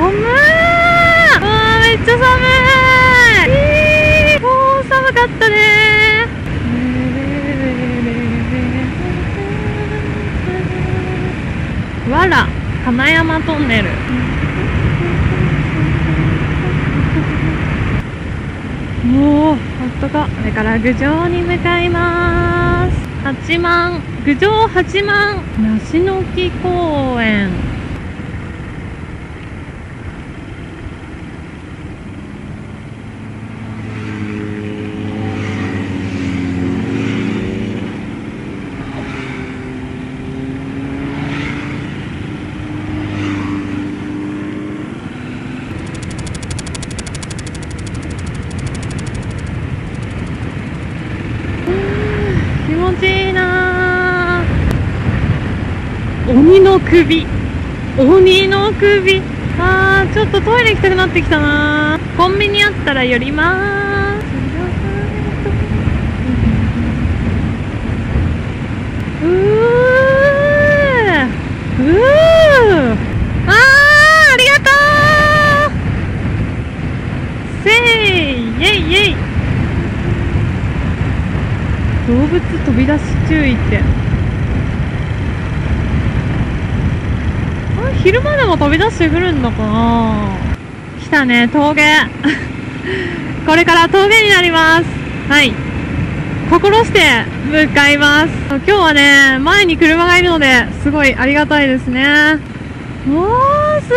寒ー。めっちゃ寒い。もう寒かったねー。わら金山トンネル。もうほんとか。これから郡上に向かいます。八幡、郡上八幡梨の木公園。気持ちいいなー。鬼の首。鬼の首。あー、ちょっとトイレ行きたくなってきたなー。コンビニあったら寄りまーす。うー。ありがとう。せーイ、イェイイェイ。動物飛び出し注意って。昼間でも飛び出してくるんだかな。来たね、峠。これから峠になります。はい。心して向かいます。今日はね、前に車がいるので、すごいありがたいですね。おー、すご